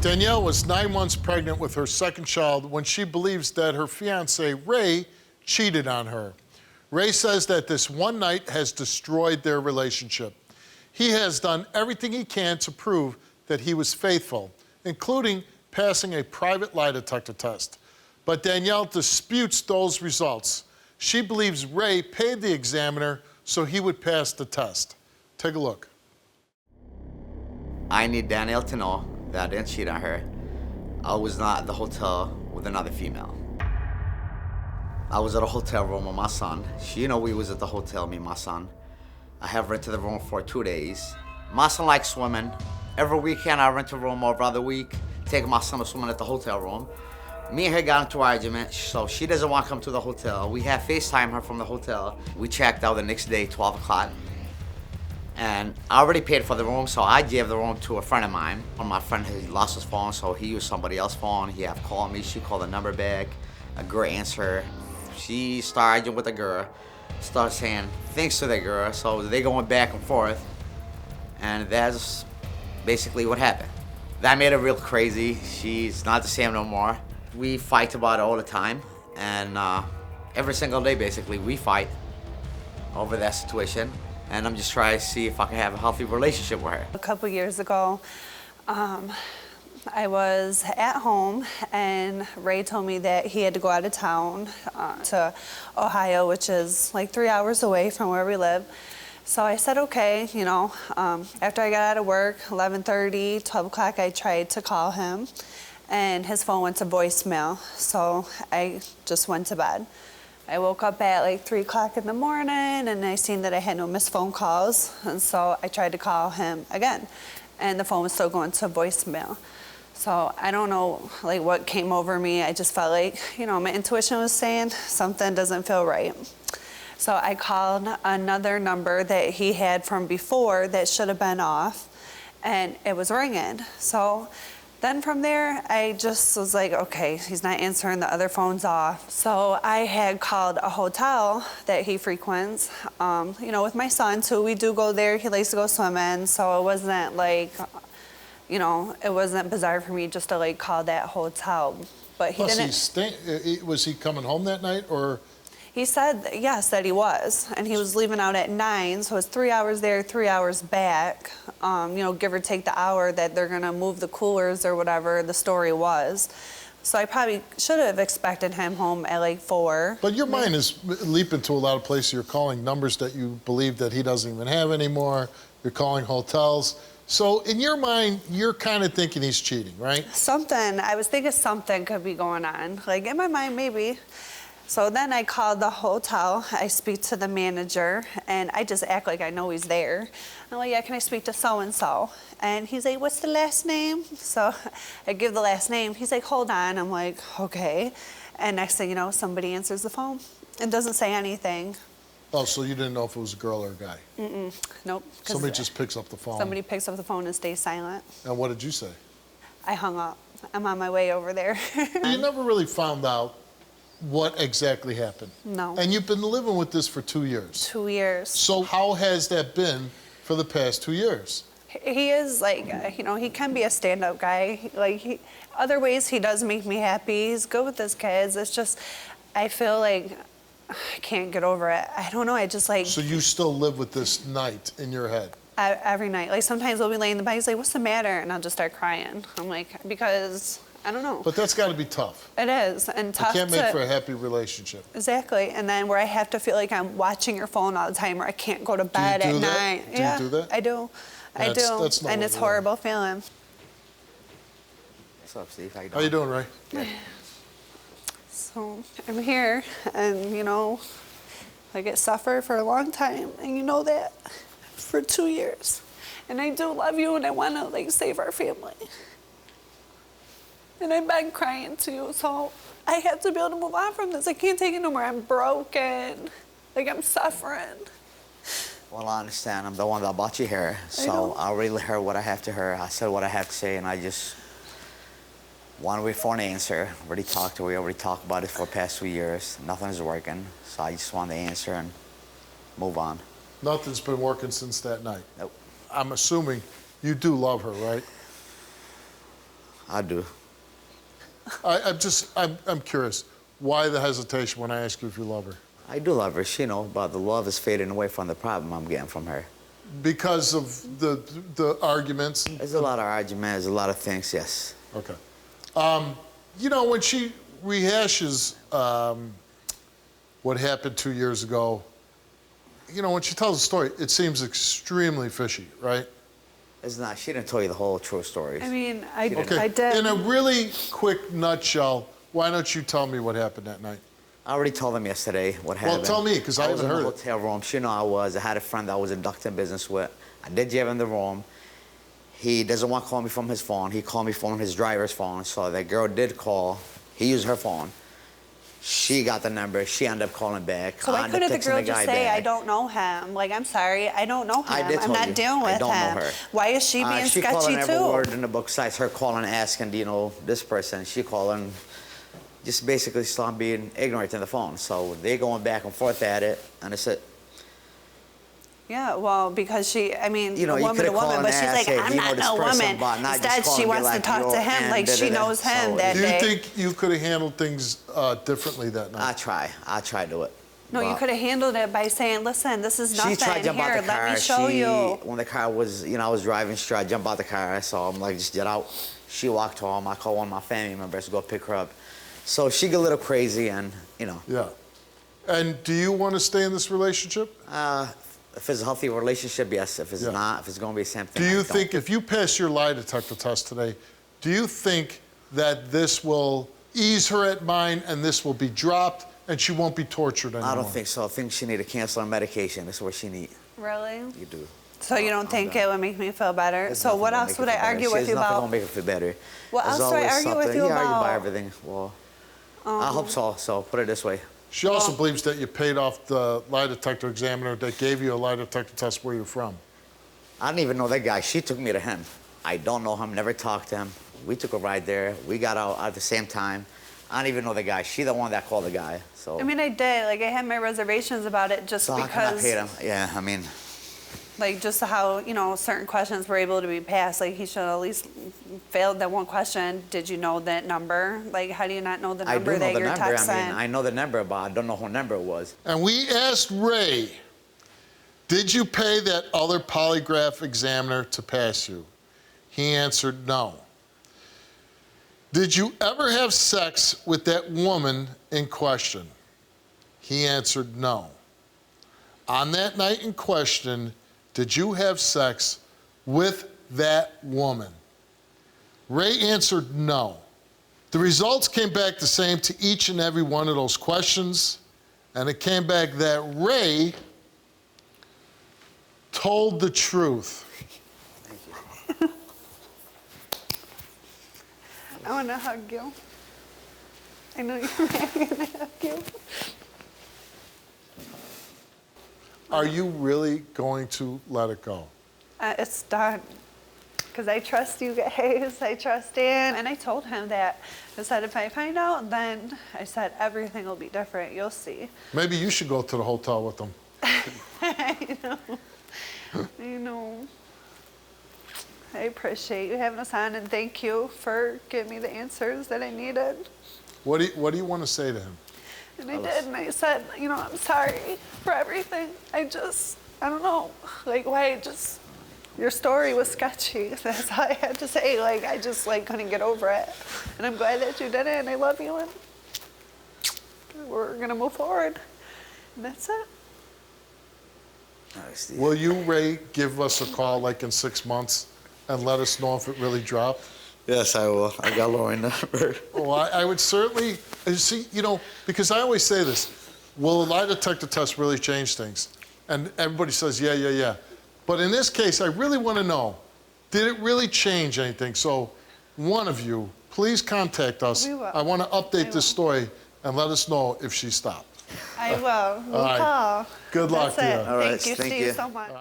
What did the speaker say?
Danielle was 9 months pregnant with her second child when she believes that her fiancé, Ray, cheated on her. Ray says that this one night has destroyed their relationship. He has done everything he can to prove that he was faithful, including passing a private lie detector test. But Danielle disputes those results. She believes Ray paid the examiner so he would pass the test. Take a look. I need Danielle to know that I didn't cheat on her. I was not at the hotel with another female. I was at a hotel room with my son. She know we was at the hotel, me and my son. I have rented the room for 2 days. My son likes swimming. Every weekend I rent a room every other week, take my son to swimming at the hotel room. Me and her got into an argument, so she doesn't want to come to the hotel. We have FaceTime her from the hotel. We checked out the next day, 12 o'clock. And I already paid for the room, so I gave the room to a friend of mine. When my friend had lost his phone, so he used somebody else's phone. He had called me, she called the number back. A girl answered. She started arguing with the girl, started saying things to the girl, so they going back and forth. And that's basically what happened. That made her real crazy. She's not the same no more. We fight about it all the time, and every single day basically we fight over that situation. And I'm just trying to see if I can have a healthy relationship with her. A couple years ago, I was at home and Ray told me that he had to go out of town to Ohio, which is like 3 hours away from where we live. So I said, okay, you know, after I got out of work, 11:30, 12 o'clock, I tried to call him and his phone went to voicemail. So I just went to bed. I woke up at like 3 o'clock in the morning and I seen that I had no missed phone calls. And so I tried to call him again and the phone was still going to voicemail. So I don't know like what came over me. I just felt like, you know, my intuition was saying something doesn't feel right. So I called another number that he had from before that should have been off and it was ringing. So then from there, I just was like, okay, he's not answering, the other phone's off. So I had called a hotel that he frequents, you know, with my son too. We do go there, he likes to go swimming, so it wasn't like, you know, it wasn't bizarre for me just to like call that hotel. But he didn't. Was he coming home that night or? He said, yes, that he was, and he was leaving out at 9, so it's 3 hours there, 3 hours back, you know, give or take the hour that they're gonna move the coolers or whatever the story was. So I probably should have expected him home at like 4. But your mind is leaping to a lot of places. You're calling numbers that you believe that he doesn't even have anymore. You're calling hotels. So in your mind, you're kind of thinking he's cheating, right? Something, I was thinking something could be going on. Like in my mind, maybe. So then I called the hotel, I speak to the manager, and I just act like I know he's there. I'm like, yeah, can I speak to so-and-so? And he's like, what's the last name? So I give the last name. He's like, hold on. I'm like, okay. And next thing you know, somebody answers the phone and doesn't say anything. Oh, so you didn't know if it was a girl or a guy? Nope. Somebody just picks up the phone. Somebody picks up the phone and stays silent. And what did you say? I hung up. I'm on my way over there. You never really found out what exactly happened. No. And you've been living with this for 2 years. 2 years. So how has that been for the past 2 years? He is like, you know, he can be a stand-up guy. Like, other ways he does make me happy. He's good with his kids. It's just, I feel like I can't get over it. I don't know, I just like. So you still live with this night in your head? Every night. Like sometimes we'll be laying in the bed, he's like, what's the matter? And I'll just start crying. I'm like, because I don't know. But that's got to be tough. It is, and tough. You can't make for a happy relationship. Exactly, and then where I have to feel like I'm watching your phone all the time, or I can't go to bed at night. Do you do that? I do. I do, and it's a horrible feeling. What's up, Steve? How you doing, Ray? Good. So I'm here, and you know, I get suffered for a long time, and you know that, for 2 years, and I do love you, and I want to like save our family. And I've been crying too, so I have to be able to move on from this. I can't take it no more. I'm broken. Like, I'm suffering. Well, I understand. I'm the one that brought you here, so I really heard what I have to hear. I said what I have to say, and I just want to wait for an answer. We already talked about it for the past 2 years. Nothing's working, so I just want the answer and move on. Nothing's been working since that night? Nope. I'm assuming you do love her, right? I do. I'm curious. Why the hesitation when I ask you if you love her? I do love her, but the love is fading away from the problem I'm getting from her. Because of the arguments? There's a lot of arguments, a lot of things, yes. Okay. You know, when she rehashes what happened 2 years ago, you know, when she tells the story, it seems extremely fishy, right? It's not. She didn't tell you the whole true story. I mean, I Okay. did. In a really quick nutshell, why don't you tell me what happened that night? I already told them yesterday what happened. Well, tell me, because I haven't heard was in the it. hotel room. She knew I had a friend that I was inducting business with. I did give him the room. He doesn't want to call me from his phone. He called me from his driver's phone. So that girl did call. He used her phone. She got the number. She ended up calling back. So why couldn't the girl just say, I don't know him? Like, I'm sorry, I don't know him. I'm not dealing with him. I don't know her. Why is she being she sketchy calling too? every word in the book besides her calling and asking, do you know this person? She calling, just basically stop being ignorant in the phone. So they going back and forth at it, and it's it. Yeah, well, because a woman you to woman, but she's like, hey, I'm not no woman. Instead, she wants to talk to him like she knows him that Do day. you think you could have handled things differently that night? I try to do it. No, you could have handled it by saying, listen, this is nothing. She tried to jump out the car. Let me show you. When the car was, I was driving, she tried to jump out the car. I saw him, just get out. She walked home. I called one of my family members to go pick her up. So she got a little crazy and, Yeah. And do you want to stay in this relationship? If it's a healthy relationship, yes. If it's not, if it's going to be the same thing, Do you think if you pass your lie detector test today, do you think that this will ease her at mind and this will be dropped and she won't be tortured anymore? I don't think so. I think she need to cancel her medication. That's what she need. Really? You do. So you don't think it would make me feel better? So what else would I argue with you There's nothing about? going to make her feel better. What else do I argue with you You argue about? about everything. Well, I hope so. So put it this way. She also believes that you paid off the lie detector examiner that gave you a lie detector test where you're from. I didn't even know that guy. She took me to him. I don't know him, never talked to him. We took a ride there. We got out at the same time. I don't even know the guy. She's the one that called the guy. So. I mean, I did. Like, I had my reservations about it just so because. How can I pay him? Yeah, I mean. Like, just how, certain questions were able to be passed. Like, he should at least failed that one question. Did you know that number? Like, how do you not know the number that you're texting? I mean, I know the number, but I don't know what number it was. And we asked Ray, did you pay that other polygraph examiner to pass you? He answered no. Did you ever have sex with that woman in question? He answered no. On that night in question, did you have sex with that woman? Ray answered no. The results came back the same to each and every one of those questions, and it came back that Ray told the truth. Thank you. I want to hug you. I know you're going to hug you. Are you really going to let it go? It's done. Because I trust you guys. I trust Dan. And I told him that. I said, if I find out, then I said, everything will be different. You'll see. Maybe you should go to the hotel with them. I know. I know. I appreciate you having us on, and thank you for giving me the answers that I needed. What do you want to say to him? And I did, and I said, I'm sorry for everything. I don't know, your story was sketchy. That's all I had to say. I just couldn't get over it. And I'm glad that you did it, and I love you, and we're gonna move forward. And that's it. Will you, Ray, give us a call in 6 months and let us know if it really dropped? Yes, I will. I got Lori's number. Well, I would certainly, see, because I always say this, will a lie detector test really change things? And everybody says, yeah. But in this case, I really want to know, did it really change anything? So one of you, please contact us. We will. I want to update this story and let us know if she stopped. I will. We'll All right. call. Good luck That's to you. it. All right, Thank you, thank Steve, you. so much.